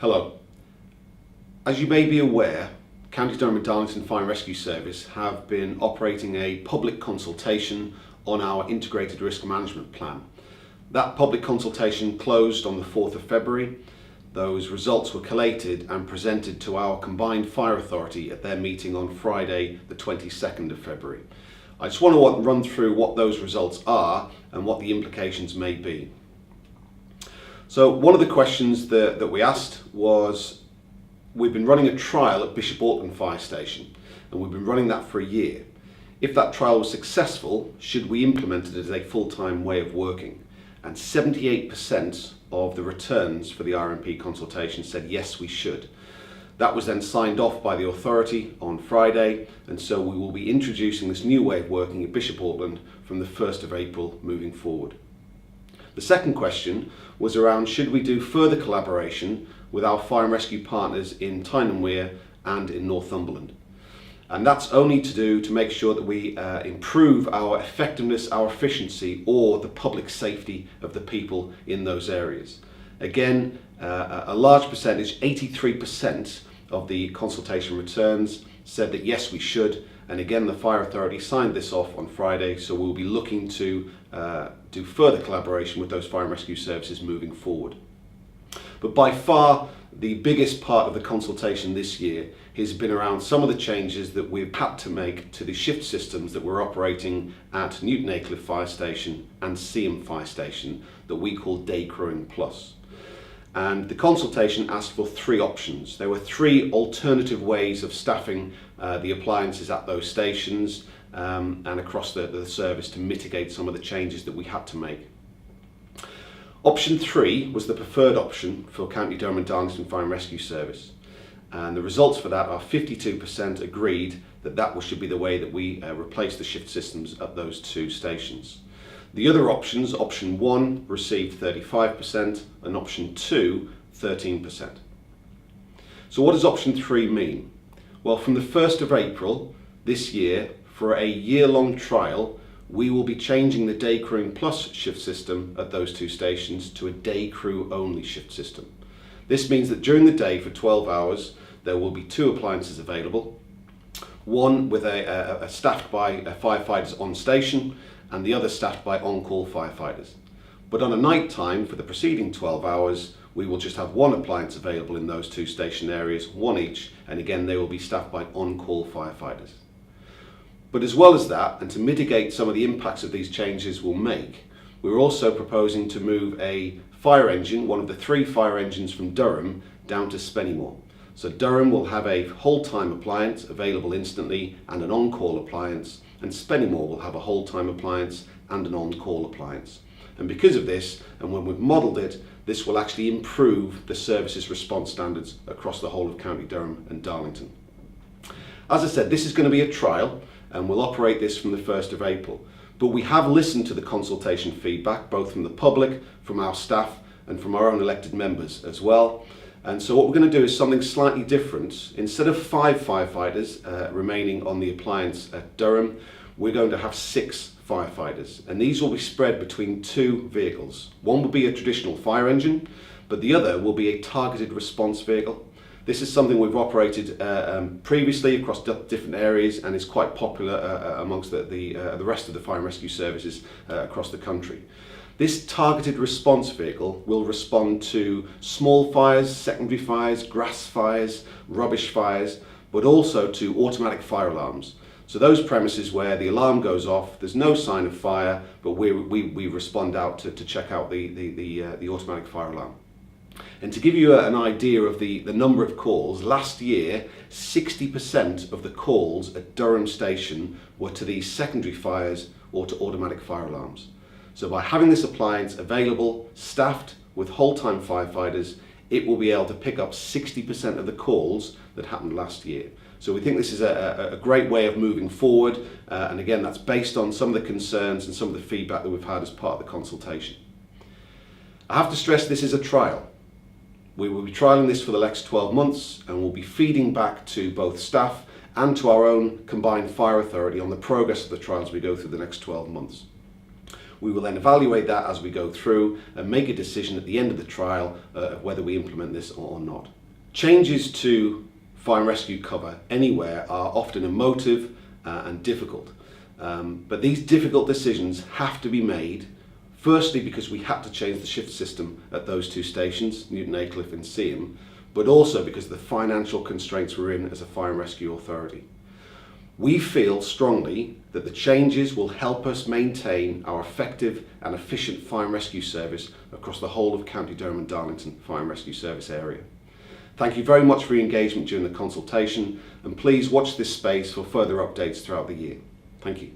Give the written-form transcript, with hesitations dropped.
Hello. As you may be aware, County Durham and Darlington Fire and Rescue Service have been operating a public consultation on our integrated risk management plan. That public consultation closed on the 4th of February. Those results were collated and presented to our combined fire authority at their meeting on Friday the 22nd of February. I just want to run through what those results are and what the implications may be. So one of the questions that we asked was, we've been running a trial at Bishop Auckland Fire Station and we've been running that for a year. If that trial was successful, should we implement it as a full-time way of working? And 78% of the returns for the IRMP consultation said yes, we should. That was then signed off by the authority on Friday, and so we will be introducing this new way of working at Bishop Auckland from the 1st of April moving forward. The second question was around, should we do further collaboration with our fire and rescue partners in Tyne and Wear and in Northumberland? And that's only to make sure that we improve our effectiveness, our efficiency, or the public safety of the people in those areas. Again, a large percentage, 83% of the consultation returns said that yes, we should. And again, the fire authority signed this off on Friday, so we'll be looking to do further collaboration with those fire and rescue services moving forward. But by far, the biggest part of the consultation this year has been around some of the changes that we've had to make to the shift systems that we're operating at Newton Aycliffe Fire Station and Seaham Fire Station that we call Day Crewing Plus. And the consultation asked for three options. There were three alternative ways of staffing the appliances at those stations and across the service to mitigate some of the changes that we had to make. Option 3 was the preferred option for County Durham and Darlington Fire and Rescue Service. And the results for that are 52% agreed that that should be the way that we replace the shift systems at those two stations. The other options, option 1 received 35% and option 2, 13%. So what does option 3 mean? Well, from the 1st of April this year, for a year-long trial, we will be changing the Day Crewing Plus shift system at those two stations to a day crew only shift system. This means that during the day for 12 hours, there will be two appliances available, one with a staffed by firefighters on station and the other staffed by on-call firefighters. But on a night time for the preceding 12 hours, we will just have one appliance available in those two station areas, one each, and again they will be staffed by on-call firefighters. But as well as that, and to mitigate some of the impacts of these changes we'll make, we're also proposing to move a fire engine, one of the 3 fire engines from Durham, down to Spennymoor. So Durham will have a whole-time appliance available instantly and an on-call appliance, and Spennymoor will have a whole-time appliance and an on-call appliance. And because of this, and when we've modelled it, this will actually improve the service's response standards across the whole of County Durham and Darlington. As I said, this is going to be a trial, and we'll operate this from the 1st of April. But we have listened to the consultation feedback, both from the public, from our staff, and from our own elected members as well. And so what we're going to do is something slightly different. Instead of 5 firefighters remaining on the appliance at Durham, we're going to have 6 firefighters. And these will be spread between 2 vehicles. One will be a traditional fire engine, but the other will be a targeted response vehicle. This is something we've operated previously across different areas and is quite popular amongst the rest of the fire and rescue services across the country. This targeted response vehicle will respond to small fires, secondary fires, grass fires, rubbish fires, but also to automatic fire alarms. So those premises where the alarm goes off, there's no sign of fire, but we respond out to check out the automatic fire alarm. And to give you an idea of the number of calls, last year 60% of the calls at Durham Station were to these secondary fires or to automatic fire alarms. So by having this appliance available, staffed with whole-time firefighters, it will be able to pick up 60% of the calls that happened last year. So we think this is a great way of moving forward, and again that's based on some of the concerns and some of the feedback that we've had as part of the consultation. I have to stress this is a trial. We will be trialling this for the next 12 months and we'll be feeding back to both staff and to our own combined fire authority on the progress of the trials we go through the next 12 months. We will then evaluate that as we go through and make a decision at the end of the trial of whether we implement this or not. Changes to fire and rescue cover anywhere are often emotive and difficult. But these difficult decisions have to be made, firstly because we had to change the shift system at those two stations, Newton Aycliffe and Seaham, but also because of the financial constraints we're in as a fire and rescue authority. We feel strongly that the changes will help us maintain our effective and efficient fire and rescue service across the whole of County Durham and Darlington Fire and Rescue Service area. Thank you very much for your engagement during the consultation, and please watch this space for further updates throughout the year. Thank you.